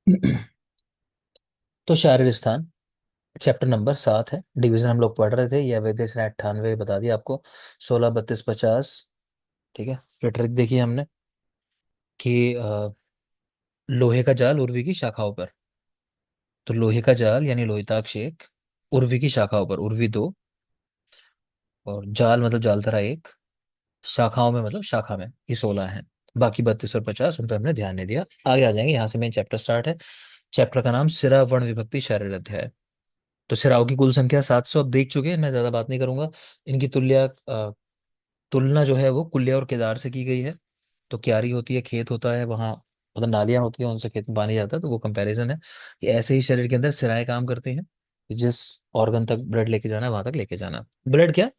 तो शारीर स्थान chapter number 7 है। डिवीजन हम लोग पढ़ रहे थे, ये वैद्य से 98 बता दिया आपको। 16, 32, 50। ठीक है। फिर ट्रिक देखी हमने कि लोहे का जाल उर्वी की शाखाओं पर। तो लोहे का जाल यानी लोहिताक्ष एक, उर्वी की शाखाओं पर उर्वी दो, और जाल मतलब जालतरा एक, शाखाओं में मतलब शाखा में ये 16 है। बाकी 32 और 50 उन पर हमने ध्यान नहीं दिया। आगे आ जाएंगे, यहाँ से मेन चैप्टर स्टार्ट है। चैप्टर का नाम सिरा वर्ण विभक्ति शारीर अध्याय। तो सिराओं की कुल संख्या 700 अब देख चुके हैं, मैं ज्यादा बात नहीं करूंगा। इनकी तुलना जो है वो कुल्य और केदार से की गई है। तो क्यारी होती है, खेत होता है वहाँ, मतलब नालियां होती है, उनसे खेत में पानी जाता है, तो वो कंपैरिजन है कि ऐसे ही शरीर के अंदर सिराएं काम करती हैं कि जिस ऑर्गन तक ब्लड लेके जाना है वहां तक लेके जाना। ब्लड क्या,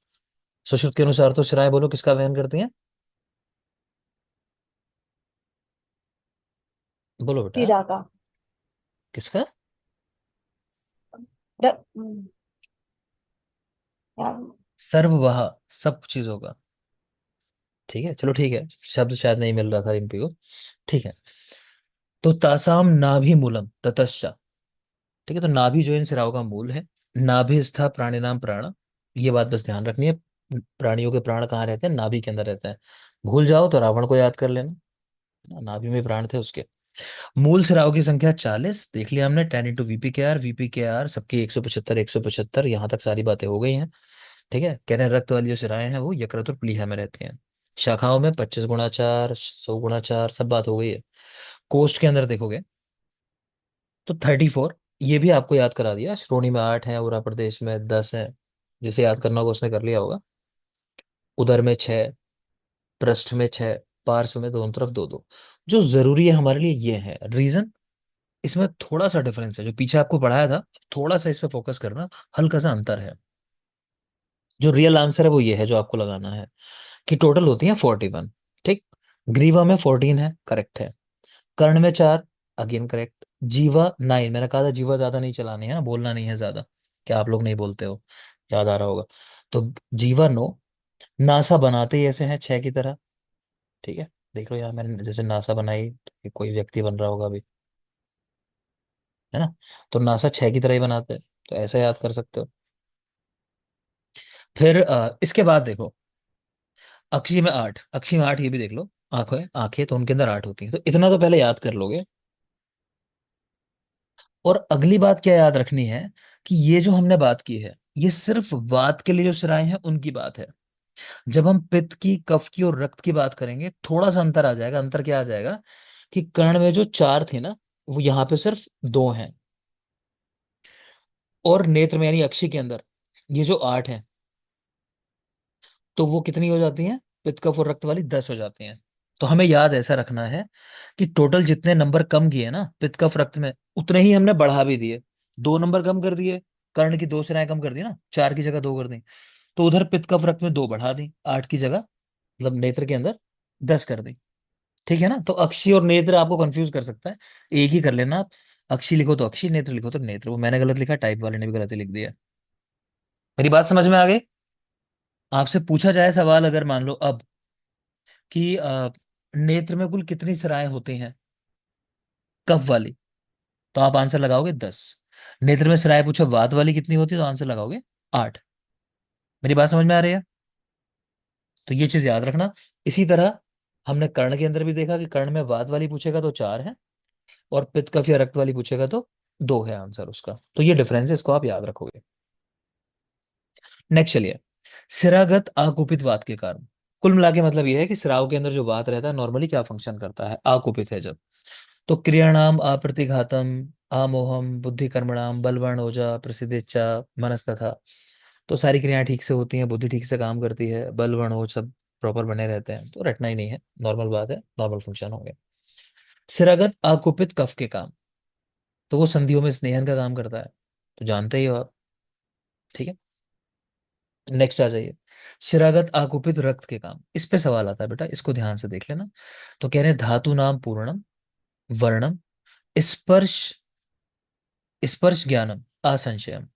सुश्रुत के अनुसार तो सिराएं बोलो किसका वहन करती हैं? बोलो बेटा। सिरा का। किसका? र- यार। सर्ववाह, सब चीजों का। ठीक है, चलो ठीक है, शब्द शायद नहीं मिल रहा था इन पे को। ठीक है। तो तासाम नाभि मूलम ततश्चा। ठीक है, तो नाभि जो है इन सिराओं का मूल है। नाभि स्था प्राणी नाम प्राण। ये बात बस ध्यान रखनी है। प्राणियों के प्राण कहाँ रहते हैं? नाभि के अंदर रहते हैं। भूल जाओ तो रावण को याद कर लेना, ना, नाभि में प्राण थे उसके। मूल सिराओं की संख्या 40 देख लिया हमने। 10 इंटू वीपी के आर सबकी 175, 175, यहाँ तक सारी बातें हो गई हैं। ठीक है, कह रहे हैं रक्त वाली जो सिराएं हैं वो यकृत और प्लीहा में रहती हैं। शाखाओं में 25 गुणा 4, 100 गुणा 4, सब बात हो गई है। कोष्ठ के अंदर देखोगे तो 34, ये भी आपको याद करा दिया। श्रोणी में 8 है, उरा प्रदेश में 10 है। जिसे याद करना होगा उसने कर लिया होगा। उदर में 6, पृष्ठ में 6, पार्श्व में दोनों तरफ दो दो। जो जरूरी है हमारे लिए ये है रीजन। इसमें थोड़ा सा डिफरेंस है, जो पीछे आपको पढ़ाया था, थोड़ा सा इस पे फोकस करना, हल्का सा अंतर है। जो रियल आंसर है वो ये है जो आपको लगाना है, कि टोटल होती है 41। ठीक। ग्रीवा में 14 है, करेक्ट है। कर्ण में 4, अगेन करेक्ट। जीवा 9, मैंने कहा था जीवा ज्यादा नहीं चलानी है ना, बोलना नहीं है ज्यादा। क्या आप लोग नहीं बोलते हो? याद आ रहा होगा। तो जीवा 9। नासा बनाते ही ऐसे हैं 6 की तरह। ठीक है। देख लो यार, मैंने जैसे नासा बनाई तो कोई व्यक्ति बन रहा होगा अभी, है ना? तो नासा 6 की तरह ही बनाते हैं, तो ऐसे याद कर सकते हो। फिर इसके बाद देखो, अक्षी में 8, अक्षी में 8 ये भी देख लो। आंखें, आंखें तो उनके अंदर 8 होती हैं, तो इतना तो पहले याद कर लोगे। और अगली बात क्या याद रखनी है, कि ये जो हमने बात की है ये सिर्फ वात के लिए जो सिराएं हैं उनकी बात है। जब हम पित्त की, कफ की और रक्त की बात करेंगे थोड़ा सा अंतर आ जाएगा। अंतर क्या आ जाएगा, कि कर्ण में जो 4 थी ना, वो यहाँ पे सिर्फ 2 हैं। और नेत्र में यानी अक्षी के अंदर ये जो 8 है, तो वो कितनी हो जाती हैं? पित्त, कफ और रक्त वाली 10 हो जाती हैं। तो हमें याद ऐसा रखना है कि टोटल जितने नंबर कम किए ना पित्त, कफ, रक्त में, उतने ही हमने बढ़ा भी दिए। 2 नंबर कम कर दिए, कर्ण की 2 सिराएं कम कर दी ना, 4 की जगह 2 कर दी। तो उधर पित्त, कफ, रक्त में 2 बढ़ा दी, 8 की जगह, मतलब नेत्र के अंदर 10 कर दी। ठीक है ना? तो अक्षी और नेत्र आपको कंफ्यूज कर सकता है, एक ही कर लेना आप। अक्षी लिखो तो अक्षी, नेत्र लिखो तो नेत्र। वो मैंने गलत लिखा, टाइप वाले ने भी गलत ही लिख दिया। मेरी बात समझ में आ गई? आपसे पूछा जाए सवाल अगर मान लो अब, कि नेत्र में कुल कितनी सिराएं होती हैं कफ वाली, तो आप आंसर लगाओगे 10। नेत्र में सिराएं पूछो वात वाली कितनी होती है, तो आंसर लगाओगे 8। मेरी बात समझ में आ रही है? तो ये चीज याद रखना। इसी तरह हमने कर्ण के अंदर भी देखा कि कर्ण में वात वाली पूछेगा तो 4 है, और पित्त, कफ या रक्त वाली पूछेगा तो 2 है आंसर उसका। तो ये डिफरेंस है, इसको आप याद रखोगे। नेक्स्ट चलिए। सिरागत आकुपित वात के कारण। कुल मिला के मतलब ये है कि सिराओं के अंदर जो वात रहता है नॉर्मली क्या फंक्शन करता है, आकुपित है जब। तो क्रियाणाम अप्रतिघातम, आमोहम, बुद्धि कर्मणाम, बलवर्ण ओजा, प्रसिद्धिच्चा, मनस्तथा। तो सारी क्रियाएं ठीक से होती हैं, बुद्धि ठीक से काम करती है, बलवर्ण ओज सब प्रॉपर बने रहते हैं, तो रटना ही नहीं है, नॉर्मल बात है, नॉर्मल फंक्शन हो गया। सिरागत अकुपित कफ के काम। तो वो संधियों में स्नेहन का काम करता है, तो जानते ही हो आप। ठीक है। नेक्स्ट आ जाइए। शिरागत आकुपित रक्त के काम, इस पे सवाल आता है बेटा, इसको ध्यान से देख लेना। तो कह रहे हैं धातु नाम पूर्णम, वर्णम, स्पर्श, स्पर्श ज्ञानम, असंशयम।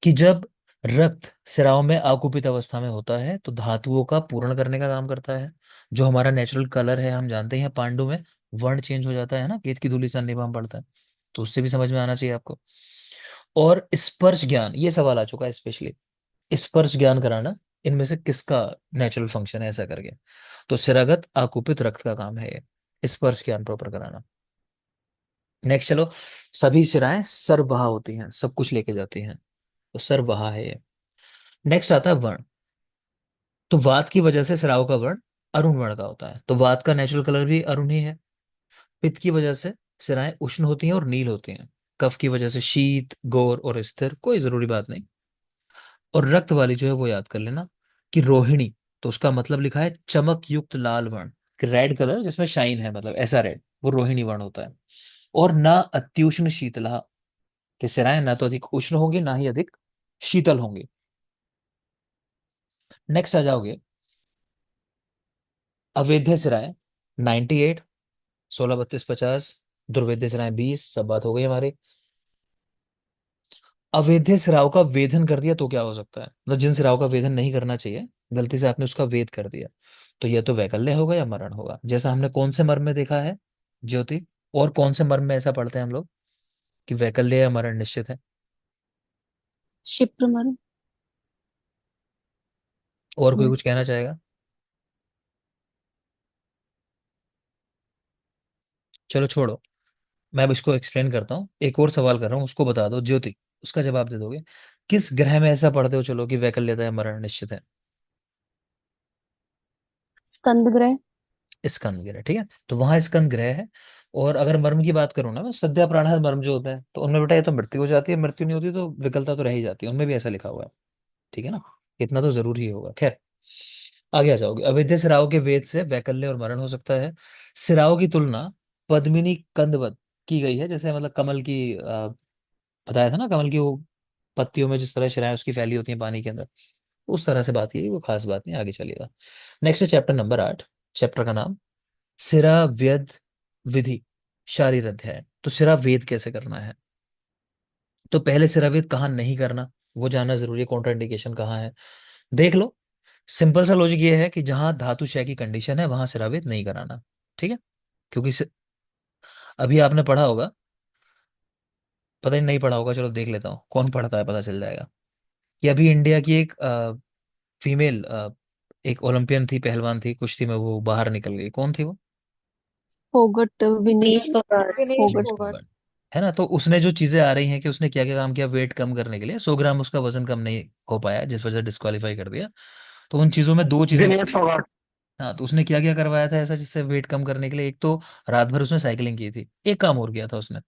कि जब रक्त सिराओं में आकुपित अवस्था में होता है तो धातुओं का पूर्ण करने का काम करता है। जो हमारा नेचुरल कलर है हम जानते हैं पांडु में, वर्ण चेंज हो जाता है ना, केत की धूलि सा निभाम पड़ता है, तो उससे भी समझ में आना चाहिए आपको। और स्पर्श ज्ञान, ये सवाल आ चुका है स्पेशली, स्पर्श ज्ञान कराना इनमें से किसका नेचुरल फंक्शन है, ऐसा करके। तो सिरागत आकुपित रक्त का काम है ये, स्पर्श ज्ञान प्रॉपर कराना। नेक्स्ट चलो, सभी सिराएं सरवहा होती हैं, सब कुछ लेके जाती हैं, तो सरवहा है ये। नेक्स्ट आता है वर्ण। तो वात की वजह से सिराओं का वर्ण अरुण वर्ण का होता है, तो वात का नेचुरल कलर भी अरुण ही है। पित्त की वजह से सिराएं उष्ण होती हैं और नील होती हैं। कफ की वजह से शीत, गौर और स्थिर, कोई जरूरी बात नहीं। और रक्त वाली जो है वो याद कर लेना कि रोहिणी, तो उसका मतलब लिखा है चमक युक्त लाल वर्ण, कि रेड कलर जिसमें शाइन है, मतलब ऐसा रेड, वो रोहिणी वर्ण होता है। और ना अत्युष्ण शीतला, कि सिराएं ना तो अधिक उष्ण होंगी ना ही अधिक शीतल होंगी। नेक्स्ट आ जाओगे, अवेध्य सिराएं 98, 16, 32, 50, दुर्वेद्य सिराएं 20, सब बात हो गई हमारी। अवैध सिराव का वेधन कर दिया तो क्या हो सकता है, मतलब जिन सिराव का वेधन नहीं करना चाहिए, गलती से आपने उसका वेद कर दिया, तो यह तो वैकल्य होगा या मरण होगा, जैसा हमने कौन से मर्म में देखा है ज्योति, और कौन से मर्म में ऐसा पढ़ते हैं हम लोग कि वैकल्य या मरण निश्चित है। क्षिप्र मरु। और कोई कुछ कहना चाहेगा? चलो छोड़ो, मैं अब इसको एक्सप्लेन करता हूँ, एक और सवाल कर रहा हूँ, उसको बता दो ज्योति, उसका जवाब दे दोगे। किस ग्रह में ऐसा पढ़ते हो चलो कि वैकल्यता या मरण निश्चित है? स्कंद ग्रह। स्कंद ग्रह, ठीक है, तो वहां स्कंद ग्रह है। और अगर मर्म की बात करूँ ना मैं, सद्या प्राणहर मर्म जो होता है, तो उनमें बेटा ये तो मृत्यु हो जाती है, मृत्यु नहीं होती तो विकलता तो रह ही जाती है, उनमें भी ऐसा लिखा हुआ है, ठीक है ना, इतना तो जरूरी ही होगा। खैर, आगे आ जाओगे, अवैध सिराओं के वेद से वैकल्य और मरण हो सकता है। सिराओं की तुलना पद्मिनी कंदवत की गई है, जैसे मतलब कमल की बताया था ना, कमल की वो पत्तियों में जिस तरह शिराएं उसकी फैली होती हैं पानी के अंदर, उस तरह से बात की, वो खास बात नहीं, आगे चलिएगा। नेक्स्ट है चैप्टर नंबर 8, चैप्टर का नाम सिरा व्यध विधि शारीर अध्याय। तो सिरा वेद कैसे करना है, तो पहले सिरा वेद कहाँ नहीं करना, वो जानना जरूरी है, कॉन्ट्राइंडिकेशन कहाँ है, देख लो। सिंपल सा लॉजिक ये है कि जहां धातु क्षय की कंडीशन है वहां सिरा वेद नहीं कराना, ठीक है। क्योंकि अभी आपने पढ़ा होगा, पता ही नहीं पढ़ा होगा, चलो देख लेता हूँ कौन पढ़ता है, पता चल जाएगा। कि अभी इंडिया की एक फीमेल एक ओलंपियन थी, पहलवान थी, कुश्ती में वो बाहर निकल गई, कौन थी वो? फोगट, विनेश फोगट। विनेश फोगट। फोगाट, है ना। तो उसने जो चीजें आ रही हैं कि उसने क्या क्या काम किया वेट कम करने के लिए, 100 ग्राम उसका वजन कम नहीं हो पाया, जिस वजह से डिस्क्वालीफाई कर दिया। तो उन चीजों में दो चीजें, विनेश फोगाट, हाँ, तो उसने क्या क्या करवाया था ऐसा जिससे वेट कम करने के लिए, एक तो रात भर उसने साइकिलिंग की थी, एक काम और किया था उसने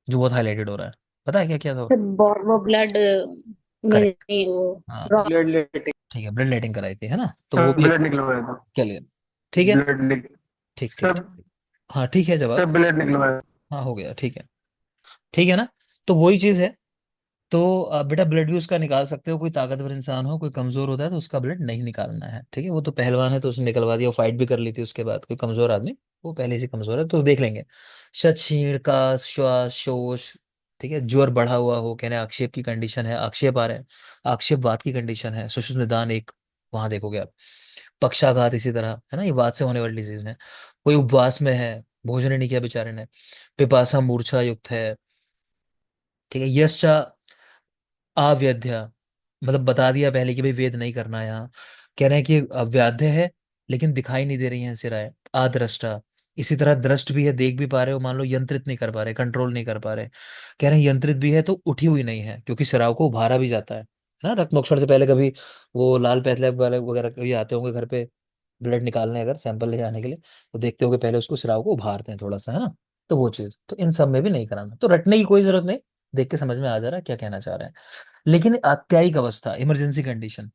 जो बहुत हाईलाइटेड हो रहा है, पता है क्या किया था वो? वो ब्लड में करेक्ट, वो हाँ, रॉ। ब्लड लेटिंग, ठीक है, ब्लड लेटिंग कराई थी, है ना, तो वो भी ब्लड निकलवाया था, चलिए, ठीक है, ब्लड निक ठीक ठीक सब ठीक, हाँ ठीक है जवाब, सब ब्लड निकलवाया, हाँ हो गया, ठीक है ना। तो वही चीज है। तो बेटा ब्लड भी उसका निकाल सकते हो, कोई ताकतवर इंसान हो, कोई कमजोर होता है तो उसका ब्लड नहीं निकालना है, ठीक है। वो तो पहलवान है तो उसने निकलवा दिया, फाइट भी कर ली थी उसके बाद, कोई कमजोर आदमी, वो पहले से कमजोर है तो देख लेंगे। क्षीण का श्वास शोष, ठीक है, ज्वर बढ़ा हुआ हो, कहने आक्षेप की कंडीशन है, आक्षेप आ रहे हैं, आक्षेपवात की कंडीशन है, सुषुप्त निदान एक, वहां देखोगे आप। पक्षाघात इसी तरह है ना, ये वात से होने वाली डिजीज है। कोई उपवास में है, भोजन ही नहीं किया बेचारे ने, पिपासा मूर्छा युक्त है, ठीक है, यश्चा अव्याध्या, मतलब बता दिया पहले कि भाई वेद नहीं करना है यहाँ। कह रहे हैं कि व्याध्य है लेकिन दिखाई नहीं दे रही है सिराएं, अदृष्टा, इसी तरह दृष्ट भी है, देख भी पा रहे हो, मान लो यंत्रित नहीं कर पा रहे, कंट्रोल नहीं कर पा रहे, कह रहे हैं यंत्रित भी है तो उठी हुई नहीं है, क्योंकि सिराओं को उभारा भी जाता है ना, रक्त मोक्षण से पहले कभी वो लाल पैथलैब वाले वगैरह कभी आते होंगे घर पे ब्लड निकालने, अगर सैंपल ले जाने के लिए, तो देखते होंगे पहले उसको सिराओं को उभारते हैं थोड़ा सा, है ना। तो वो चीज तो इन सब में भी नहीं कराना, तो रटने की कोई जरूरत नहीं, देख के समझ में आ जा रहा है क्या कहना चाह रहे हैं। लेकिन आत्यायिक अवस्था, इमरजेंसी कंडीशन,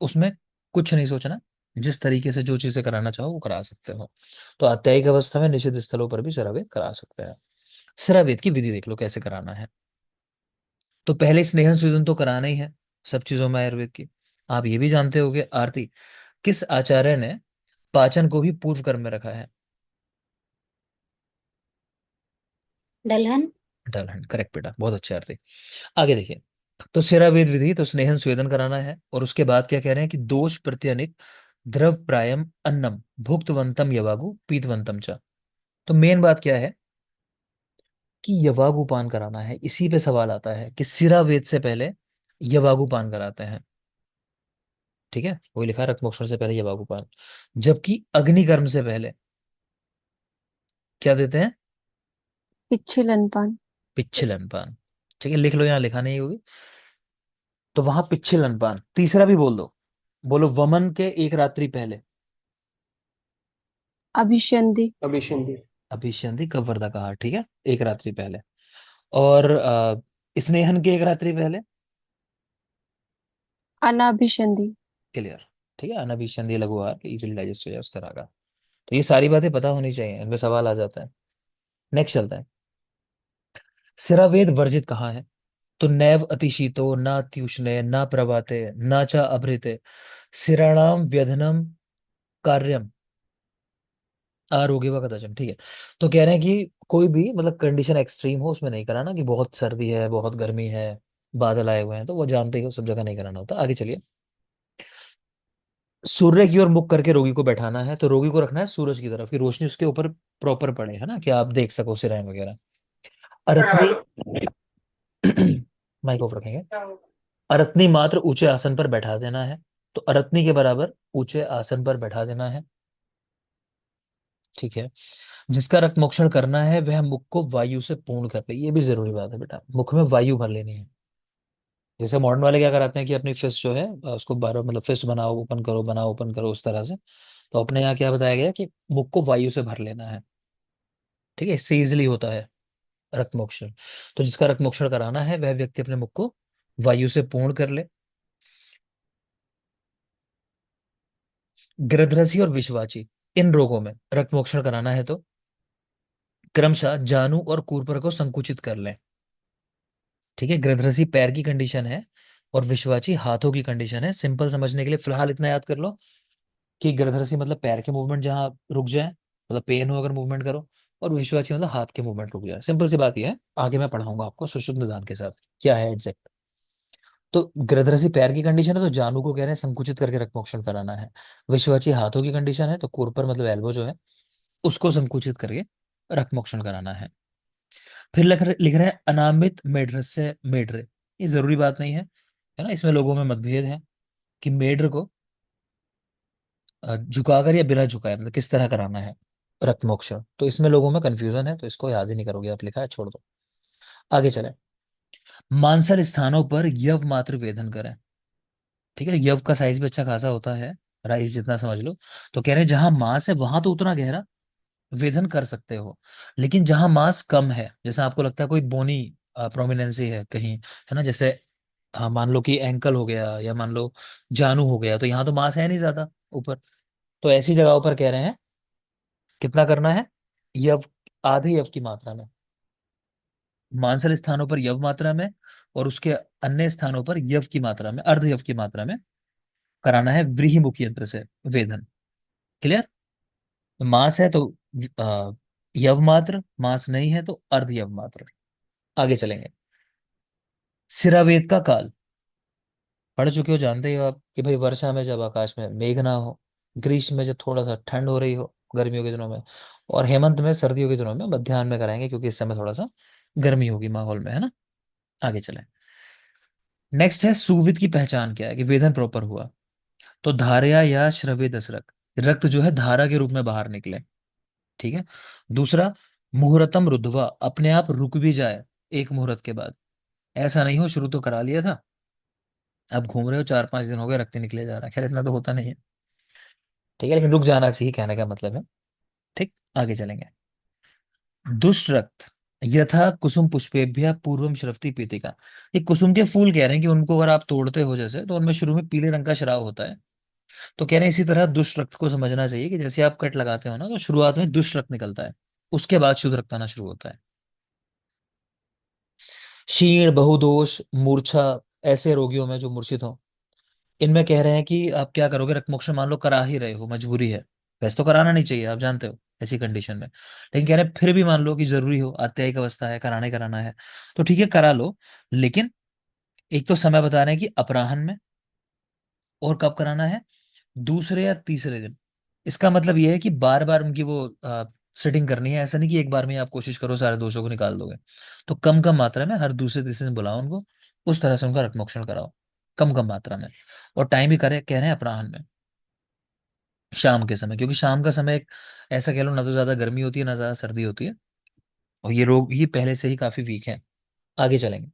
उसमें कुछ नहीं सोचना, जिस तरीके से जो चीजें कराना चाहो वो करा सकते हो। तो आत्यायिक अवस्था में निषिद्ध स्थलों पर भी सिरावेद करा सकते हैं। सिरावेद की विधि देख लो कैसे कराना है। तो पहले स्नेहन सुदन तो कराना ही है सब चीजों में आयुर्वेद की। आप ये भी जानते होगे आरती, किस आचार्य ने पाचन को भी पूर्व कर्म में रखा है? दलहन। डलहन, करेक्ट बेटा, बहुत अच्छे आरती। आगे देखिए, तो सिरावेद विधि तो स्नेहन स्वेदन कराना है, और उसके बाद क्या कह रहे हैं कि दोष प्रत्यनिक द्रव प्रायम अन्नम भुक्तवंतम यवागु पीतवंतम च, तो मेन बात क्या है कि यवागुपान कराना है। इसी पे सवाल आता है कि सिरा वेद से पहले यवागुपान कराते हैं। ठीक है, वही लिखा है रक्तमोक्षण से पहले यवागुपान। जबकि अग्निकर्म से पहले क्या देते हैं? पिच्छिलनपान। पिच्छिल अनपान। ठीक है, लिख लो, यहाँ लिखा नहीं होगी। तो वहां पिच्छिल अनपान। तीसरा भी बोल दो। बोलो, वमन के एक रात्रि पहले। अभिसंधि। अभिसंधि कब वर्दा कहा, ठीक है, एक रात्रि पहले। और स्नेहन के एक रात्रि पहले। अनाभिसंधि। क्लियर। ठीक है, अनभिसंधि लघु आहार इजीली डाइजेस्ट हो जाए उस तरह का। तो ये सारी बातें पता होनी चाहिए, इनमें सवाल आ जाता है। नेक्स्ट चलता है। सिरावेद वर्जित कहाँ है? तो नैव अतिशीतो न अत्युष्णे न प्रभाते न च अभृते सिराणाम व्यधनम कार्यम आरोग्य व कदाचन। ठीक है, तो कह रहे हैं कि कोई भी मतलब कंडीशन एक्सट्रीम हो उसमें नहीं कराना, कि बहुत सर्दी है, बहुत गर्मी है, बादल आए हुए हैं, तो वो जानते ही हो सब जगह नहीं कराना होता। आगे चलिए। सूर्य की ओर मुख करके रोगी को बैठाना है। तो रोगी को रखना है सूरज की तरफ, कि रोशनी उसके ऊपर प्रॉपर पड़े, है ना, कि आप देख सको सिराएं वगैरह। अरथनी माइक ऑफ रखेंगे। अरथनी मात्र ऊंचे आसन पर बैठा देना है। तो अरथनी के बराबर ऊंचे आसन पर बैठा देना है। ठीक है। जिसका रक्त मोक्षण करना है वह मुख को वायु से पूर्ण कर ले। ये भी जरूरी बात है बेटा, मुख में वायु भर लेनी है। जैसे मॉडर्न वाले क्या कराते हैं कि अपनी फिस्ट जो है उसको बार मतलब फिस्ट बनाओ ओपन करो, बनाओ ओपन करो, उस तरह से। तो अपने यहाँ क्या बताया गया कि मुख को वायु से भर लेना है। ठीक है, इससे इजिली होता है रक्त मोक्षण। तो जिसका रक्त मोक्षण कराना है वह व्यक्ति अपने मुख को वायु से पूर्ण कर ले। गृध्रसी और विषवाची, इन रोगों में रक्त मोक्षण कराना है तो क्रमशः जानु और कूर्पर को संकुचित कर लें। ठीक है, गृध्रसी पैर की कंडीशन है और विषवाची हाथों की कंडीशन है। सिंपल समझने के लिए फिलहाल इतना याद कर लो कि गृध्रसी मतलब पैर के मूवमेंट जहां रुक जाए, मतलब पेन हो अगर मूवमेंट करो, और विश्वाची मतलब हाथ के मूवमेंट रुक जाए। सिंपल सी बात यह है, आगे मैं पढ़ाऊंगा आपको सुषुप्त निदान के साथ क्या है एग्जैक्ट। तो गृध्रसी पैर की कंडीशन है तो जानू को कह रहे हैं संकुचित करके रक्तमोक्षण कराना है। विश्वाची हाथों की कंडीशन है तो कोरपर मतलब एल्बो जो है उसको संकुचित करके रक्तमोक्षण कराना है। फिर लिख रहे हैं अनामित मेढ्र से मेढ्र। ये जरूरी बात नहीं है ना, इसमें लोगों में मतभेद है कि मेढ्र को झुकाकर या बिना झुकाए मतलब किस तरह कराना है रक्त मोक्षण। तो इसमें लोगों में कंफ्यूजन है, तो इसको याद ही नहीं करोगे आप, लिखा है छोड़ दो। आगे चले। मांसल स्थानों पर यव मात्र वेदन करें। ठीक है, यव का साइज भी अच्छा खासा होता है, राइस जितना समझ लो। तो कह रहे हैं जहां मांस है वहां तो उतना गहरा वेदन कर सकते हो, लेकिन जहां मांस कम है, जैसे आपको लगता है कोई बोनी प्रोमिनेंसी है कहीं, है ना, जैसे हाँ मान लो कि एंकल हो गया या मान लो जानू हो गया, तो यहाँ तो मांस है नहीं ज्यादा ऊपर। तो ऐसी जगहों पर कह रहे हैं कितना करना है? यव, आधे यव की मात्रा में। मांसल स्थानों पर यव मात्रा में और उसके अन्य स्थानों पर यव की मात्रा में, अर्ध यव की मात्रा में कराना है व्रीहिमुखी यंत्र से वेदन। क्लियर? मांस है तो आ, यव मात्र, मांस नहीं है तो अर्ध यव मात्र। आगे चलेंगे। सिरावेद का काल पढ़ चुके हो, जानते ही हो आप कि भाई वर्षा में जब आकाश में मेघ ना हो, ग्रीष्म में जब थोड़ा सा ठंड हो रही हो गर्मियों के दिनों में, और हेमंत में सर्दियों के दिनों में, मध्याह्न में कराएंगे क्योंकि इस समय थोड़ा सा गर्मी होगी माहौल में, है ना। आगे चलें। नेक्स्ट है सुविध की पहचान क्या है, कि वेदन प्रॉपर हुआ। तो धारया या श्रवे दसरक, रक्त जो है धारा के रूप में बाहर निकले। ठीक है। दूसरा, मुहूर्तम रुद्वा, अपने आप रुक भी जाए एक मुहूर्त के बाद, ऐसा नहीं हो शुरू तो करा लिया था, अब घूम रहे हो 4-5 दिन हो गए रक्त ही निकले जा रहा है। खैर इतना तो होता नहीं है। ठीक है, लेकिन रुक जाना चाहिए, कहने का मतलब है। ठीक। आगे चलेंगे। दुष्ट रक्त यथा कुसुम पुष्पेभ्य पूर्वम श्रवती पीतिका। ये कुसुम के फूल कह रहे हैं कि उनको अगर आप तोड़ते हो जैसे, तो उनमें शुरू में पीले रंग का शराब होता है। तो कह रहे हैं इसी तरह दुष्ट रक्त को समझना चाहिए कि जैसे आप कट लगाते हो ना, तो शुरुआत में दुष्ट रक्त निकलता है, उसके बाद शुद्ध रक्त आना शुरू होता है। क्षीण, बहुदोष, मूर्छा, ऐसे रोगियों में जो मूर्छित हो, इनमें कह रहे हैं कि आप क्या करोगे, रक्तमोक्षण मान लो करा ही रहे हो, मजबूरी है, वैसे तो कराना नहीं चाहिए आप जानते हो ऐसी कंडीशन में, लेकिन कह रहे हैं फिर भी मान लो कि जरूरी हो, आत्यायिक अवस्था है, कराना है, तो ठीक है करा लो। लेकिन एक तो समय बता रहे हैं कि अपराह्न में, और कब कराना है? दूसरे या तीसरे दिन। इसका मतलब यह है कि बार बार उनकी वो सेटिंग करनी है, ऐसा नहीं कि एक बार में ही आप कोशिश करो सारे दोषों को निकाल दोगे। तो कम कम मात्रा में हर दूसरे तीसरे दिन बुलाओ उनको, उस तरह से उनका रक्त मोक्षण कराओ, कम कम मात्रा में। और टाइम भी करे कह रहे हैं अपराह्न में, शाम के समय, क्योंकि शाम का समय एक ऐसा कह लो, ना तो ज्यादा गर्मी होती है ना ज्यादा सर्दी होती है, और ये रोग ये पहले से ही काफी वीक है। आगे चलेंगे।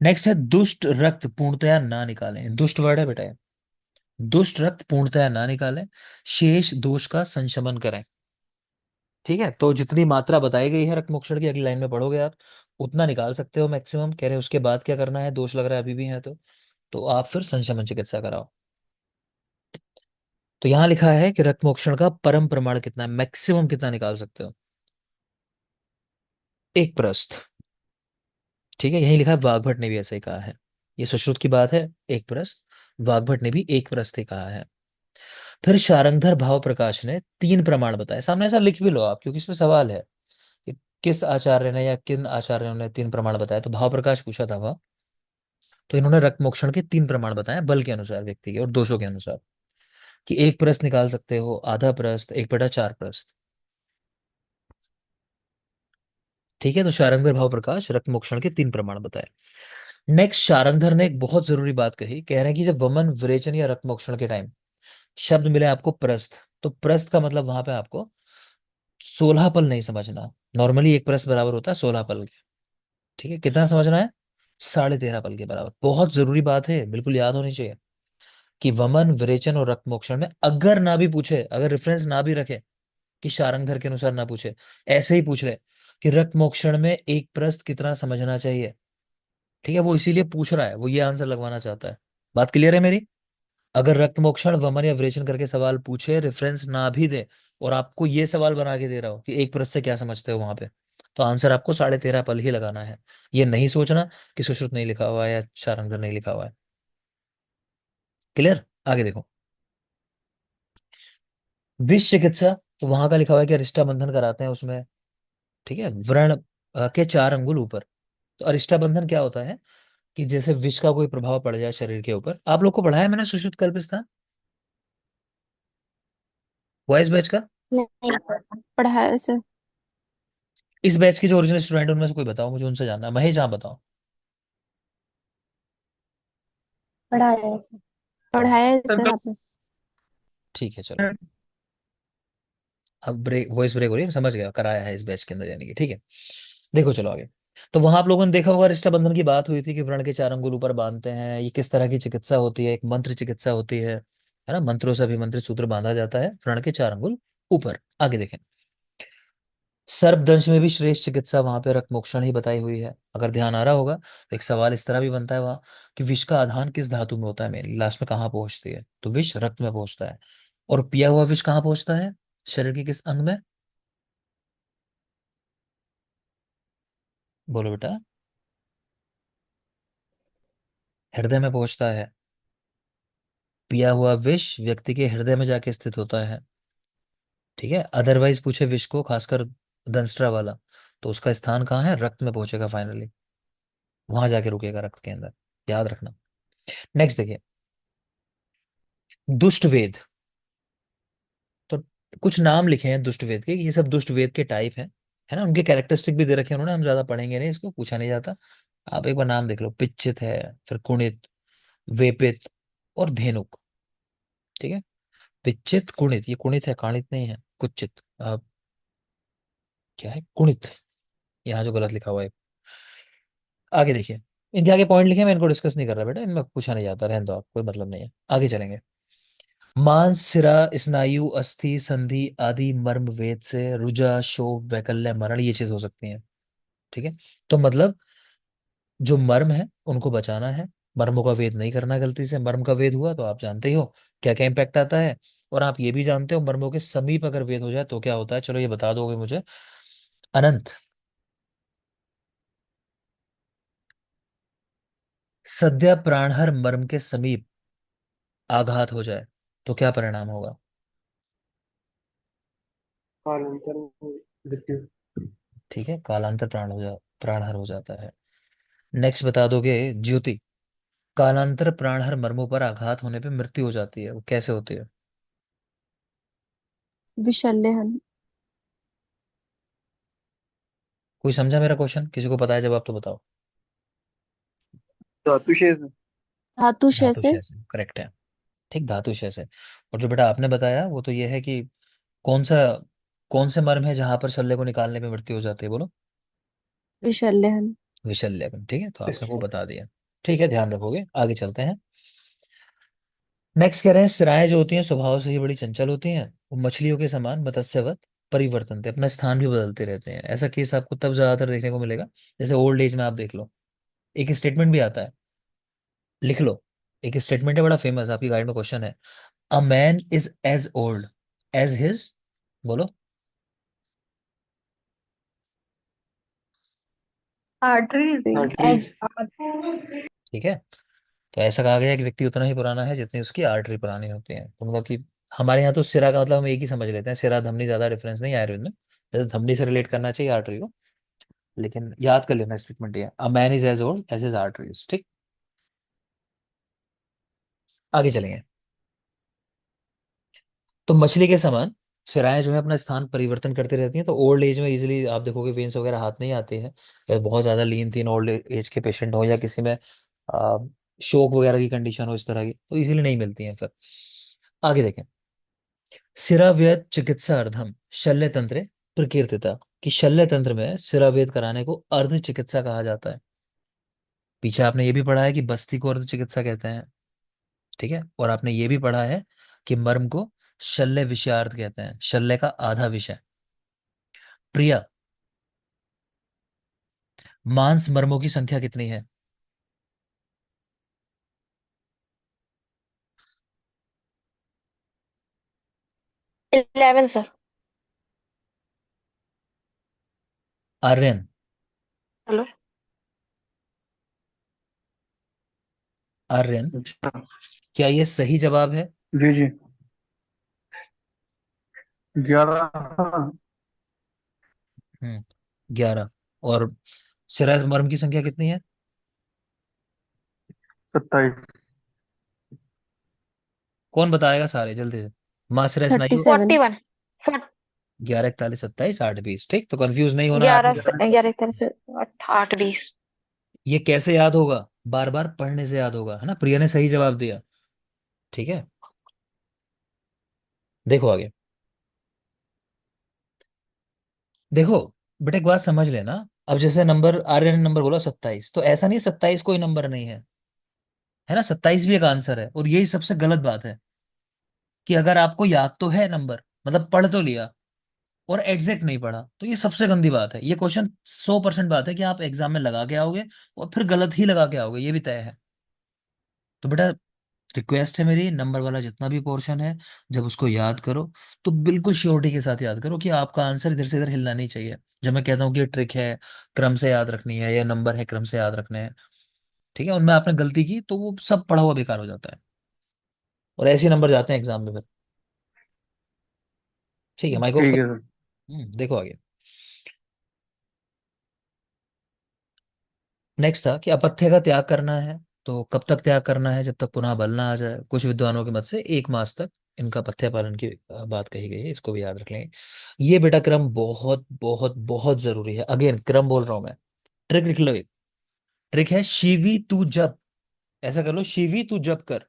नेक्स्ट है दुष्ट रक्त पूर्णतया ना निकालें। दुष्ट वर्ड है बेटा ये। दुष्ट रक्त पूर्णतया ना निकालें, शेष दोष का संशमन करें। ठीक है, तो जितनी मात्रा बताई गई है रक्त मोक्षण की, अगली लाइन में पढ़ोगे आप, उतना निकाल सकते हो मैक्सिमम। कह रहे हैं उसके बाद क्या करना है, दोष लग रहा है अभी भी है तो आप फिर संशमन चिकित्सा कराओ। तो यहाँ लिखा है कि रक्त मोक्षण का परम प्रमाण कितना है, मैक्सिमम कितना निकाल सकते हो, एक प्रस्थ। ठीक है, यही लिखा है, वाग्भट ने भी ऐसा ही कहा है, ये सुश्रुत की बात है, एक प्रस्थ। वाग्भट ने भी एक प्रस्थ ही कहा है। फिर शारंगधर भाव प्रकाश ने तीन प्रमाण बताए, सामने ऐसा लिख भी लो आप, क्योंकि इसमें सवाल है कि किस आचार्य ने या किन आचार्यों ने तीन प्रमाण बताए, तो भाव प्रकाश पूछा था वह। तो इन्होंने रक्त मोक्षण के तीन प्रमाण बताए, बल के अनुसार व्यक्ति के और दोषों के अनुसार, कि एक प्रस्थ निकाल सकते हो, आधा प्रस्थ, 1/4 प्रस्थ। ठीक है, तो शारंगधर भाव प्रकाश रक्त मोक्षण के तीन प्रमाण बताए। नेक्स्ट, शारंगधर ने एक बहुत जरूरी बात कही, कह रहे हैं कि जब वमन विरेचन या रक्त मोक्षण के टाइम शब्द मिले आपको प्रस्थ, तो प्रस्थ का मतलब वहां पे आपको 16 पल नहीं समझना। नॉर्मली एक प्रस्थ बराबर होता है 16 पल के। ठीक है, कितना समझना है, 13.5 पल के बराबर। बहुत जरूरी बात है, बिल्कुल याद होनी चाहिए, कि वमन विरेचन और रक्त मोक्षण में अगर ना भी पूछे, अगर रेफरेंस ना भी रखे, कि शारंगधर के अनुसार ना पूछे, ऐसे ही पूछ ले कि रक्त मोक्षण में एक प्रस्थ कितना समझना चाहिए, ठीक है, वो इसीलिए पूछ रहा है, वो ये आंसर लगवाना चाहता है। बात क्लियर है मेरी? अगर रक्त मोक्षण वमन या विरेचन करके सवाल पूछे, रेफरेंस ना भी दे, और आपको ये सवाल बना के दे रहा हो कि एक प्रश्न से क्या समझते हो वहां पे, तो आंसर आपको 13.5 पल ही लगाना है। ये नहीं सोचना कि सुश्रुत नहीं लिखा हुआ है या शारंगधर नहीं लिखा हुआ है। क्लियर? आगे देखो। विष चिकित्सा, तो वहां का लिखा हुआ है कि अरिष्टा बंधन कराते हैं उसमें। ठीक है, व्रण के 4 अंगुल ऊपर। तो अरिष्टा बंधन क्या होता है, कि जैसे विष का कोई प्रभाव पड़ जाए शरीर के ऊपर। आप लोग को पढ़ाया मैंने सुश्रुत कल्पित था, वॉइस बैच का। नहीं पढ़ा है सर। इस बैच के जो ओरिजिनल स्टूडेंट उनमें से कोई बताओ मुझे, उनसे जानना है। महेश, आप बताओ। पढ़ा है सर। पढ़ाया है सर आपने। ठीक है चलो, अब ब्रेक, वॉइस ब्रेक हो रही है, समझ गया, कराया है इस बैच के अंदर यानी कि। ठीक है, देखो चलो आगे। तो वहां आप लोगों ने देखा होगा, रिष्टा बंधन की बात हुई थी कि व्रण के 4 अंगुल ऊपर बांधते हैं, ये किस तरह की चिकित्सा होती है, एक मंत्र चिकित्सा होती है ना, मंत्रों से अभिमंत्रित सूत्र बांधा जाता है व्रण के 4 अंगुल ऊपर। आगे देखें। सर्पदंश में भी श्रेष्ठ चिकित्सा वहां पे रक्त मोक्षण ही बताई हुई है, अगर ध्यान आ रहा होगा। तो एक सवाल इस तरह भी बनता है वहां, कि विष का आधान किस धातु में होता है, मेन लास्ट में कहाँ पहुंचती है, तो विष रक्त में पहुंचता है। और पिया हुआ विष कहाँ पहुंचता है, शरीर के किस अंग में, बोलो बेटा। हृदय में पहुंचता है। पिया हुआ विष व्यक्ति के हृदय में जाके स्थित होता है। ठीक है, अदरवाइज पूछे विष को, खासकर दंस्ट्रा वाला, तो उसका स्थान कहाँ है, रक्त में पहुंचेगा फाइनली, वहां जाके रुकेगा रक्त के अंदर, याद रखना। नेक्स्ट देखिए, दुष्ट वेद। तो कुछ नाम लिखे हैं दुष्ट वेद के, ये सब दुष्ट वेद के टाइप हैं, है ना, उनके कैरेक्टरिस्टिक भी दे रखे हैं उन्होंने, हम ज्यादा पढ़ेंगे नहीं, इसको पूछा नहीं जाता। आप एक बार नाम देख लो, पिच्चित है, फिर कुणित, वेपित और धेनुक। ठीक है, पिच्चित कुणित, ये कुणित है, काणित नहीं है, कुचित, क्या है, कुणित, यहाँ जो गलत लिखा हुआ है। आगे देखिए, इनके आगे पॉइंट लिखे, मैं इनको डिस्कस नहीं कर रहा बेटा, इनमें पूछा नहीं जाता, रहने दो आप, कोई मतलब नहीं है। आगे चलेंगे। मांस, सिरा, स्नायु, अस्थि, संधि आदि मर्म वेद से रुजा, शोभ, वैकल्य, मरण, ये चीज हो सकती है। ठीक है, तो मतलब जो मर्म है उनको बचाना है, मर्मों का वेद नहीं करना, गलती से मर्म का वेद हुआ तो आप जानते ही हो क्या क्या इम्पैक्ट आता है। और आप ये भी जानते हो मर्मों के समीप अगर वेद हो जाए तो क्या होता है, चलो ये बता दोगे मुझे, अनंत। सद्य प्राणहर मर्म के समीप आघात हो जाए तो क्या परिणाम होगा? कालांतर में मृत्यु। ठीक है, कालांतर प्राणहर हो जाता है। नेक्स्ट बता दोगे, ज्योति। कालांतर प्राणहर मर्मों पर आघात होने पे मृत्यु हो जाती है, वो कैसे होती है? विशल्यहन। कोई समझा मेरा क्वेश्चन? किसी को पता है जवाब तो बताओ। धातु शेष। धातु धातु से। शेष है, करेक्ट है। ठीक, धातु शेष है। और जो बेटा आपने बताया वो तो ये है कि कौन सा, कौन से मर्म है जहां पर शल्य को निकालने पे मृत्यु हो जाती है, बोलो? विशल्यहन। विशल्यकन। ठीक है, तो आपने वो बता दिया। ठीक है, ध्यान रखोगे। आगे चलते हैं। नेक्स्ट कह रहे हैं, सिराएं जो होती हैं स्वभाव से ही बड़ी चंचल होती हैं, वो मछलियों के समान मत्स्यवत परिवर्तन थे, अपना स्थान भी बदलते रहते हैं। ऐसा केस आपको तब ज्यादातर देखने को मिलेगा जैसे ओल्ड एज में। आप देख लो, एक स्टेटमेंट भी आता है, लिख लो। एक स्टेटमेंट है बड़ा फेमस, आपकी गाइड में क्वेश्चन है, a man is as old as his, बोलो। आर्टरीज। आर्टरीज। ठीक है, तो ऐसा कहा गया है कि व्यक्ति उतना ही पुराना है जितनी उसकी आर्टरी पुरानी होती है। तो मतलब कि हमारे यहाँ तो सिरा का मतलब हम एक ही समझ लेते हैं, सिरा धमनी, ज्यादा डिफरेंस नहीं है आयुर्वेद में। जैसे धमनी से रिलेट करना चाहिए आर्टरी को, लेकिन याद कर लेना स्टेटमेंट ये, a man is as old as his arteries. ठीक, आगे चलेंगे। तो मछली के समान सिराएं जो है अपना स्थान परिवर्तन करती रहती हैं। तो ओल्ड एज में इजीली आप देखोगे वेन्स वगैरह हाथ नहीं आते हैं, या बहुत ज्यादा लीन थीन ओल्ड एज के पेशेंट हो, या किसी में शोक वगैरह की कंडीशन हो इस तरह की, तो इजीली नहीं मिलती हैं फिर। आगे देखें, सिराव्यय चिकित्सा अर्धम शल्य तंत्र प्रकीर्तिता, कि शल्य तंत्र में सिरावेद कराने को अर्ध चिकित्सा कहा जाता है। पीछे आपने ये भी पढ़ा है कि बस्ती को अर्ध चिकित्सा कहते हैं। ठीक है, और आपने ये भी पढ़ा है कि मर्म को शल्य विषयार्थ कहते हैं, शल्य का आधा विषय। प्रिया, मांस मर्मों की संख्या कितनी है? 11 सर। आर्यन, हेलो। आर्यन, अच्छा। क्या ये सही जवाब है? जी जी। 11। हाँ। 11। और सिरा मर्म की संख्या कितनी है? 27। कौन बताएगा सारे जल्दी से? माँ सिरा थर्टी स्नायु। 7 41। 11, 41, 27, 8, 20। ठीक, तो कंफ्यूज नहीं होना है आपने। 11 से 11 एक तरह से 8 20। ये कैसे याद होगा? बार बार पढ़ने से याद होगा, है ना? प्रिया ने सही जवाब दिया। ठीक है, देखो आगे। देखो बेटा, एक बात समझ लेना। अब जैसे नंबर आर्यन ने नंबर बोला 27, तो ऐसा नहीं 27 कोई नंबर नहीं है, है ना? 27 भी एक आंसर है। और यही सबसे गलत बात है कि अगर आपको याद तो है नंबर, मतलब पढ़ तो लिया, और एग्जैक्ट नहीं पढ़ा, तो ये सबसे गंदी बात है। ये क्वेश्चन 100% बात है कि आप एग्जाम में लगा के आओगे और फिर गलत ही लगा के आओगे, ये भी तय है। तो बेटा, रिक्वेस्ट है मेरी, नंबर वाला जितना भी पोर्शन है, जब उसको याद करो तो बिल्कुल श्योरिटी के साथ याद करो कि आपका आंसर इधर से इधर हिलना नहीं चाहिए। जब मैं कहता हूँ कि ये ट्रिक है, क्रम से याद रखनी है, या नंबर है क्रम से याद रखने हैं, ठीक है, उनमें आपने गलती की तो वो सब पढ़ा हुआ बेकार हो जाता है, और ऐसे ही नंबर जाते हैं एग्जाम में फिर। ठीक है, माइक ऑफ ठीक कर। है सर। देखो आगे। नेक्स्ट था कि अपथ्य का त्याग करना है, तो कब तक त्याग करना है? जब तक पुनः बल ना आ जाए। कुछ विद्वानों के मत से 1 मास तक इनका पथ्य पालन की बात कही गई है, इसको भी याद रख लेंगे। ये बेटा क्रम बहुत बहुत बहुत जरूरी है। अगेन क्रम बोल रहा हूं मैं। ट्रिक लिख लो, एक ट्रिक है, शिवी तू जप। ऐसा कर लो, शिवी तू जप कर।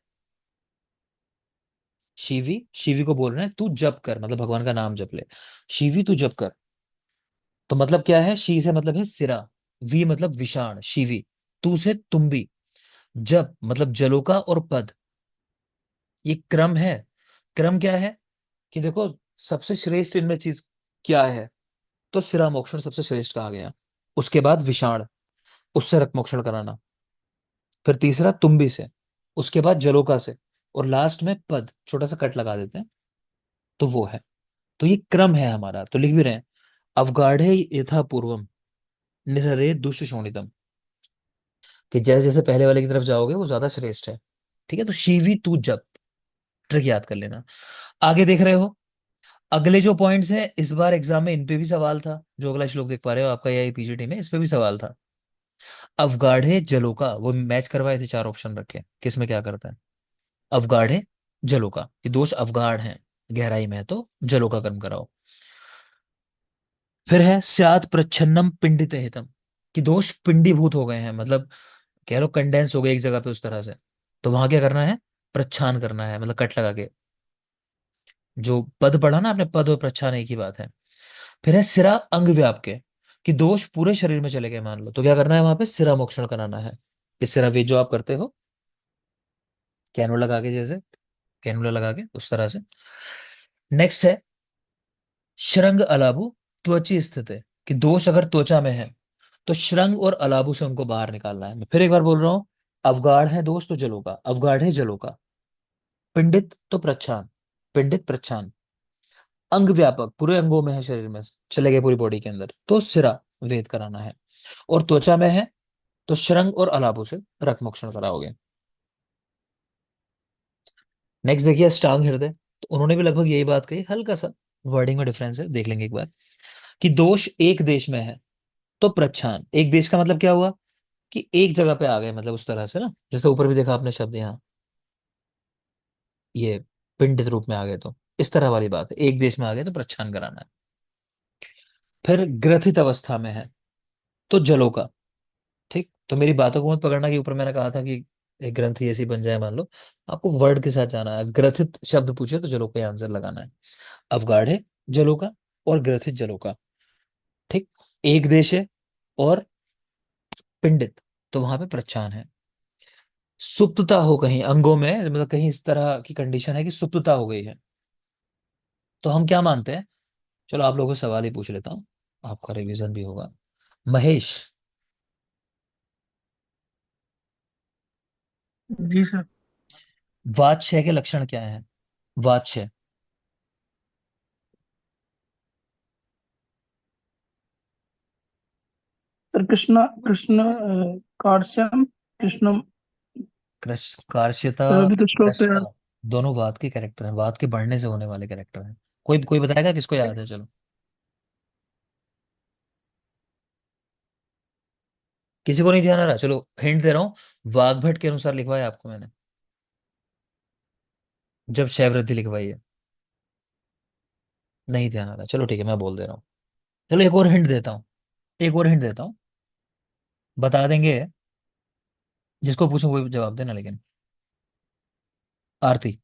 शिवी, शिवी को बोल रहे हैं तू जप कर, मतलब भगवान का नाम जप ले। शिवी तू जप कर, तो मतलब क्या है? शी से मतलब है सिरा, वी मतलब विषाण शिवी, तू से तुम्बी, जप मतलब जलोका और पद। ये क्रम है। क्रम क्या है कि देखो, सबसे श्रेष्ठ इनमें चीज क्या है? तो सिरा मोक्षण सबसे श्रेष्ठ कहा गया। उसके बाद विषाण, उससे रक्त मोक्षण कराना। फिर तीसरा तुम्बी से, उसके बाद जलोका से, और लास्ट में पद, छोटा सा कट लगा देते हैं, तो वो है। तो ये क्रम है हमारा, तो लिख भी रहे हैं, अवगाढ़े यथा पूर्वम निहरे दुष्ट शोणितम, कि जैसे जैसे पहले वाले की तरफ जाओगे वो ज्यादा श्रेष्ठ है। ठीक है, तो शिवी तू जप, ट्रिक याद कर लेना। आगे देख रहे हो, अगले जो पॉइंट्स है इस बार एग्जाम में इन पे भी सवाल था। जो अगला श्लोक देख पा रहे हो आपका, यह पीजीटी में इस पे भी सवाल था। अवगाढ़े जलों का, वो मैच करवाए थे, 4 ऑप्शन रखे, किस में क्या करता है। अवगाढ़े जलों का, ये दोष अवगाढ़ हैं, गहराई में है तो जलों का कर्म कराओ। फिर है स्यात् प्रच्छन्नम पिंडित हितम, कि दोष पिंडीभूत हो गए हैं, मतलब कह लो कंडेंस हो गए एक जगह पे उस तरह से, तो वहां क्या करना है, प्रच्छान करना है, मतलब कट लगा के। जो पद पढ़ा ना आपने, पद और प्रच्छान एक ही बात है। फिर है सिरा अंग व्याप के, कि दोष पूरे शरीर में चले गए मान लो, तो क्या करना है वहां पे, सिरा मोक्षण कराना है। इस सिरा वे जो आप करते हो कैनुला लगा के, जैसे कैनुला लगा के उस तरह से। नेक्स्ट है श्रृंग अलाबु त्वची स्थित है, कि दोष अगर त्वचा में है तो श्रृंग और अलाबु से उनको बाहर निकालना है। मैं फिर एक बार बोल रहा हूँ, अवगाढ़ है दोष तो जलों का, अवगाढ़ है जलों का, पिंडित तो प्रच्छान, पिंडित प्रच्छान, अंग व्यापक पूरे अंगों में है, शरीर में चले गए पूरी बॉडी के अंदर, तो सिरा वेद कराना है। और त्वचा में है तो श्रृंग और अलाबु से रक्त मोक्षण कराओगे। नेक्स्ट देखिए अष्टांग हृदय, तो उन्होंने भी लगभग यही बात कही, हल्का सा वर्डिंग में डिफरेंस है, देख लेंगे एक बार। कि दोष एक देश में है तो प्रच्छान, एक देश का मतलब क्या हुआ, कि एक जगह पे आ गए, मतलब उस तरह से ना, जैसे ऊपर भी देखा आपने शब्द यहाँ, ये पिंडित रूप में आ गए, तो इस तरह वाली बात है, एक देश में आ गए तो प्रच्छान कराना है। फिर ग्रथित अवस्था में है तो जलों का। ठीक, तो मेरी बातों को मत पकड़ना कि ऊपर मैंने कहा था कि एक ग्रंथि ऐसी बन जाए मान लो, आपको वर्ड के साथ जाना है। ग्रथित शब्द पूछे तो जलों का आंसर लगाना है। अवगाढ़े जलों का और ग्रथित जलों का। ठीक, एक देश है और पिंडित, तो वहां पे प्रच्छान है। सुप्तता हो कहीं अंगों में, मतलब कहीं इस तरह की कंडीशन है कि सुप्तता हो गई है, तो हम क्या मानते हैं। चलो आप लोगों से सवाल ही पूछ लेता हूँ, आपका रिवीजन भी होगा। महेश, जी सर। वातशय के लक्षण क्या है। वातशय, सर कृष्ण कृष्ण कार्श्यम कृष्ण। कार्श्यता, सर अभी तो श्लोक तो कृष्णा, यार। दोनों वात के कैरेक्टर हैं, वात के बढ़ने से होने वाले कैरेक्टर हैं। कोई कोई बताएगा किसको याद है, चलो किसी को नहीं ध्यान आ रहा, चलो हिंट दे रहा हूँ। वाग्भट के अनुसार लिखवाया आपको मैंने, जब क्षय वृद्धि लिखवाई है। नहीं ध्यान आ रहा, चलो ठीक है मैं बोल दे रहा हूँ। चलो एक और हिंट देता हूँ, एक और हिंट देता हूँ, बता देंगे, जिसको पूछूं कोई जवाब देना लेकिन। आरती,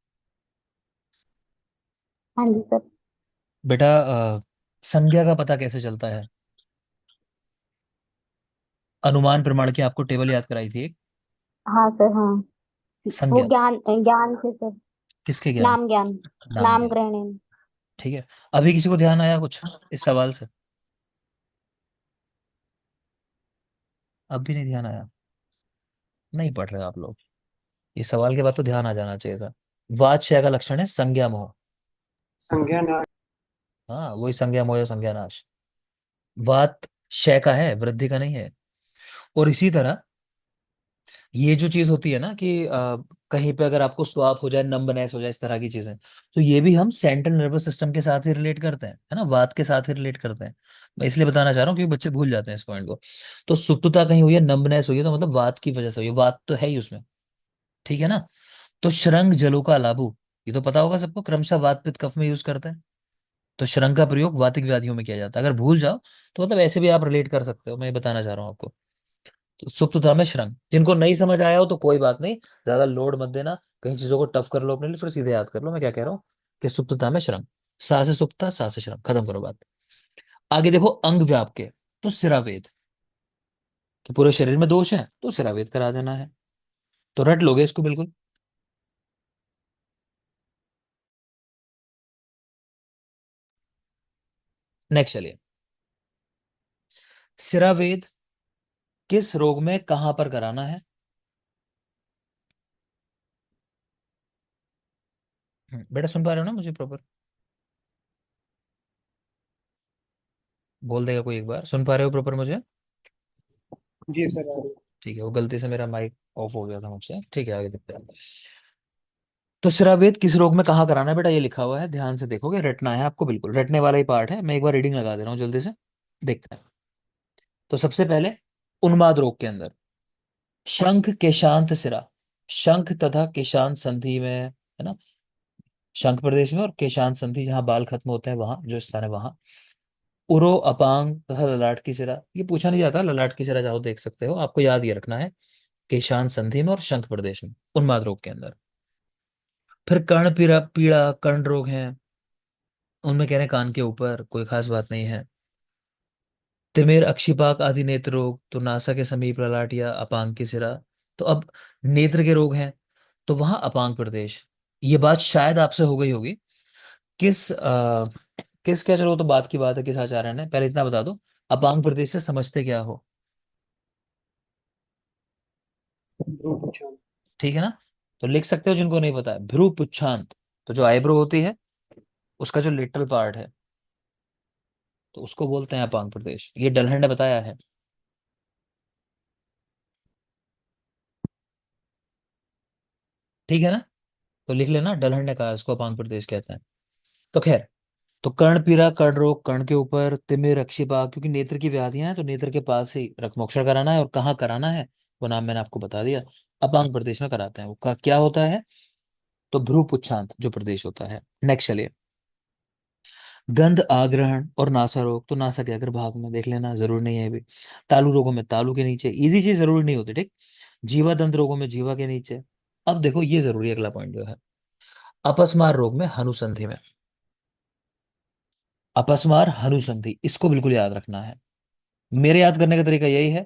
हाँ जी सर। बेटा संज्ञा का पता कैसे चलता है। अनुमान प्रमाण की आपको टेबल याद कराई थी एक, हाँ सर हाँ। वो संज्ञा, ज्ञान ज्ञान से सर। किसके ज्ञान, नाम ज्ञान। नाम नाम ज्ञान। ग्रहण। ठीक है, अभी किसी को ध्यान आया कुछ इस सवाल से, अब भी नहीं ध्यान आया, नहीं पढ़ रहे आप लोग। ये सवाल के बाद तो ध्यान आ जाना चाहिए था। वाच्य का लक्षण है संज्ञा मोह। संज्ञा ना। हाँ वही संज्ञा मोह या संज्ञा नाश। वात क्षय का है, वृद्धि का नहीं है। और इसी तरह ये जो चीज होती है ना कि कहीं पे अगर आपको स्वाप हो जाए, नंबनेस हो जाए, इस तरह की चीजें, तो ये भी हम सेंट्रल नर्वस सिस्टम के साथ ही रिलेट करते हैं, है ना, वात के साथ ही रिलेट करते हैं। मैं इसलिए बताना चाह रहा हूँ क्योंकि बच्चे भूल जाते हैं इस पॉइंट को। तो सुप्तता कहीं हुई है, नंबनेस हुई है, तो मतलब वात की वजह से हुई है, वात तो है ही उसमें। ठीक है ना। तो श्रृंग जलों का लाभू, ये तो पता होगा सबको, क्रमशः वात पित्त कफ में यूज करते हैं। तो श्रृंग का प्रयोग वातिक व्याधियों में किया जाता है। अगर भूल जाओ तो मतलब ऐसे भी आप रिलेट कर सकते हो, मैं ये बताना चाह रहा हूँ आपको। तो सुप्तता में श्रृंग, जिनको नहीं समझ आया हो तो कोई बात नहीं, ज्यादा लोड मत देना, कहीं चीजों को टफ कर लो अपने लिए, फिर सीधे याद कर लो मैं क्या कह रहा हूँ। कि सुप्तता में श्रृंग, सा से सुप्ता, सा से श्रृंग, खत्म करो बात। आगे देखो अंग व्याप के, तो सिरावेद, कि पूरे शरीर में दोष है तो सिरावेद करा देना है, तो रट लोगे इसको बिल्कुल। नेक्स्ट चलिए, सिरावेद किस रोग में कहां पर कराना है। बेटा सुन पा रहे हो ना मुझे प्रॉपर, बोल देगा कोई एक बार, सुन पा रहे हो प्रॉपर मुझे। जी सर आ रही ठीक है, वो गलती से मेरा माइक ऑफ हो गया था मुझसे, ठीक है आगे देखते हैं। तो सिरावेद किस रोग में कहाँ कराना है बेटा, ये लिखा हुआ है, ध्यान से देखोगे, रटना है आपको, बिल्कुल रटने वाला ही पार्ट है। मैं एक बार रीडिंग लगा दे रहा हूँ जल्दी से, देखते हैं। तो सबसे पहले उन्माद रोग के अंदर शंख केशांत सिरा, शंख तथा केशांत संधि में, है ना, शंख प्रदेश में, और केशांत संधि जहाँ बाल खत्म होते हैं वहां, जो स्थान है वहां। उरो अपांग तथा ललाट की सिरा, ये पूछा नहीं जाता, ललाट की सिरा चाहो देख सकते हो, आपको याद ये रखना है। केशांत संधि में और शंख प्रदेश में, उन्माद रोग के अंदर। फिर कर्ण पीड़ा पीड़ा कर्ण रोग है, उनमें कह रहे हैं कान के ऊपर, कोई खास बात नहीं है। तिमिर अक्षिपाक आदि नेत्र रोग, तो नासा के समीप ललाट या अपांग की सिरा। तो अब नेत्र के रोग हैं, तो वहां अपांग प्रदेश। ये बात शायद आपसे हो गई होगी। किस क्या, चलो वो तो बात की बात है, किस आचार्य ने, पहले इतना बता दो, अपांग प्रदेश से समझते क्या हो। ध्रुव पुच्छान। ठीक है ना? तो लिख सकते हो जिनको नहीं पता है, भ्रू पुच्छांत, तो जो आईब्रो होती है उसका जो लिटल पार्ट है, तो उसको बोलते हैं अपांग प्रदेश, ये डलहन ने बताया है। ठीक है ना? तो लिख लेना, डलहन ने कहा इसको अपांग प्रदेश कहते हैं। तो खैर, तो कर्ण पीड़ा कर्ण रोग, कर्ण के ऊपर, तिमिर अक्षिपा, क्योंकि नेत्र की व्याधियां हैं तो नेत्र के पास ही रक्तमोक्षण कराना है, और कहाँ कराना है वो नाम मैंने आपको बता दिया, अपांग प्रदेश में कराते हैं। वो का क्या होता है? तो भ्रू पुच्छांत जो प्रदेश होता है। नेक्स्ट चलिए, गंध आग्रहण और नासा रोग, तो नासा के अग्र भाग में देख लेना, जरूर नहीं है अभी। तालु रोगों में तालु के नीचे, इजी चीज जरूरी नहीं होती, ठीक। जीवा दंत रोगों में जीवा के नीचे। अब देखो ये जरूरी है, अगला पॉइंट जो है, अपस्मार रोग में हनुसंधि में। अपस्मार हनुसंधि, इसको बिल्कुल याद रखना है। मेरे याद करने का तरीका यही है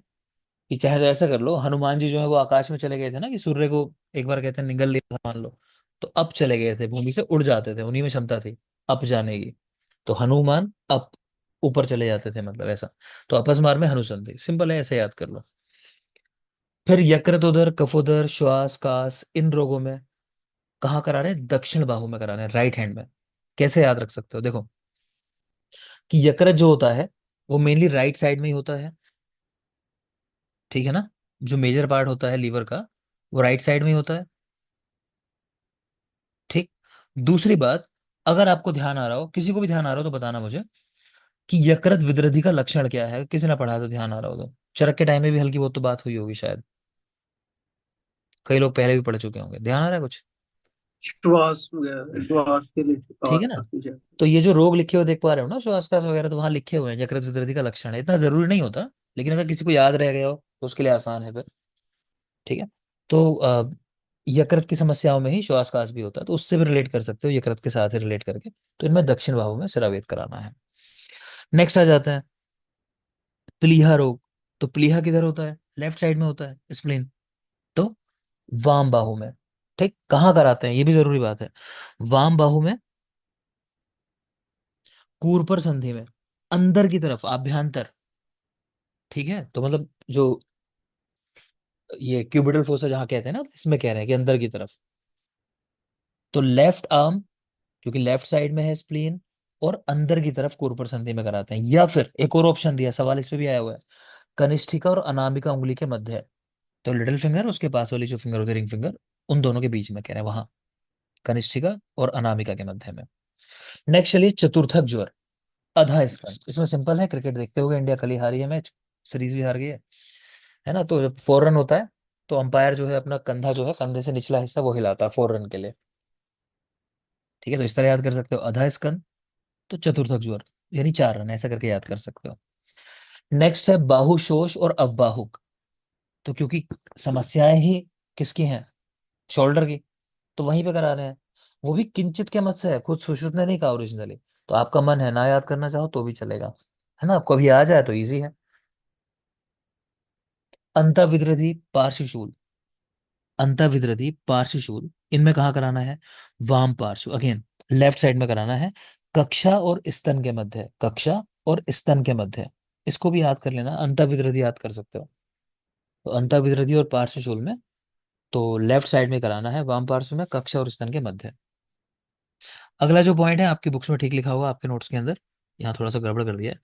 कि चाहे तो ऐसा कर लो, हनुमान जी जो है वो आकाश में चले गए थे ना, कि सूर्य को एक बार कहते हैं निगल लिया था मान लो, तो अप चले गए थे, भूमि से उड़ जाते थे, उन्हीं में क्षमता थी अप जाने की। तो हनुमान अप, ऊपर चले जाते थे, मतलब ऐसा। तो अपस्मार में हनुसंधि सिंपल है, ऐसे याद कर लो। फिर यकृत उदर कफोदर श्वास कास, इन रोगों में कहाँ करा रहे हैं? दक्षिण बाहु में करा रहे हैं, राइट हैंड में। कैसे याद रख सकते हो? देखो, कि यकृत जो होता है वो मेनली राइट साइड में ही होता है, ठीक है ना? जो मेजर पार्ट होता है लीवर का, वो राइट साइड में ही होता है, ठीक। दूसरी बात, अगर आपको ध्यान आ रहा हो, किसी को भी ध्यान आ रहा हो तो बताना मुझे, कि यकृत विदृधि का लक्षण क्या है, किसी ने पढ़ा तो ध्यान आ रहा हो तो। चरक के टाइम में भी हल्की बहुत तो बात हुई होगी शायद, कई लोग पहले भी पढ़ चुके होंगे, ध्यान आ रहा है कुछ? श्वास वगैरह, श्वास के लिए ठीक है ना? श्वास पूछा। तो ये जो रोग लिखे हुए देख पा रहे हो ना, श्वास वगैरह, तो वहां लिखे हुए हैं यकृत विदृधि का लक्षण है, इतना जरूरी नहीं होता, लेकिन अगर किसी को याद रह गया हो तो उसके लिए आसान है फिर। ठीक है? तो यकृत की समस्याओं में ही श्वास भी होता है, तो उससे भी रिलेट कर सकते हो, यकृत के साथ ही रिलेट करके। तो इनमें दक्षिण बाहु में सिरावेद कराना है। नेक्स्ट आ जाता है प्लीहा रोग। तो प्लीहा किधर होता है? लेफ्ट साइड में होता है, स्प्लीन। तो वाम बाहु में। ठीक, कहाँ कराते हैं ये भी जरूरी बात है, वाम बाहु में, कूर्पर संधि में, अंदर की तरफ, आभ्यंतर। ठीक है, तो मतलब जो ये क्यूबिटल फोसा जहाँ कहते हैं ना, इसमें कह रहे हैं कि अंदर की तरफ। तो लेफ्ट आर्म, क्योंकि लेफ्ट साइड में है स्प्लीन, और अंदर की तरफ कूर्पर संधि में कराते हैं। या फिर एक और ऑप्शन दिया, सवाल इस पे भी आया हुआ है, कनिष्ठिका और अनामिका उंगली के मध्य है। तो लिटिल फिंगर, उसके पास वाली जो फिंगर होती है रिंग फिंगर, उन दोनों के बीच में कह रहे हैं, वहां कनिष्ठिका और अनामिका के मध्य में। नेक्स्ट चलिए, चतुर्थक ज्वर, अधा स्कंद। इसमें सिंपल है, क्रिकेट देखते हुए इंडिया कल ही हारी है मैच, सीरीज भी हार गई है ना? तो जब 4 रन होता है, तो अंपायर जो है अपना कंधा जो है, कंधे से निचला हिस्सा वो हिलाता है 4 रन के लिए। ठीक है, तो इस तरह याद कर सकते हो, अधा स्कंद तो चतुर्थक ज्वर, यानी 4 रन, ऐसा करके याद कर सकते हो। नेक्स्ट है बाहुशोष और अवबाहुक। तो क्योंकि समस्याएं ही किसकी हैं? शोल्डर की, तो वहीं पे करा रहे हैं। वो भी किंचित के मत से है, खुद सुश्रुत ने नहीं कहा ओरिजिनली। तो आपका मन है ना याद करना चाहो तो भी चलेगा, है ना? आपको अभी आ जाए तो इजी है। अंतःविद्रधि पार्श्वशूल, अंतःविद्रधि पार्श्वशूल, इनमें कहाँ कराना है? वाम पार्श्व, अगेन लेफ्ट साइड में कराना है, कक्षा और स्तन के मध्य, कक्षा और स्तन के मध्य। इसको भी याद कर लेना, अंतःविद्रधि याद कर सकते हो। तो अंतःविद्रधि और पार्श्वशूल में, तो लेफ्ट साइड में कराना है, वाम पार्श्व में, कक्षा और स्तन के मध्य। अगला जो पॉइंट है आपकी बुक्स में ठीक लिखा हुआ, आपके नोट्स के अंदर, यहाँ थोड़ा सा गड़बड़ कर दिया है।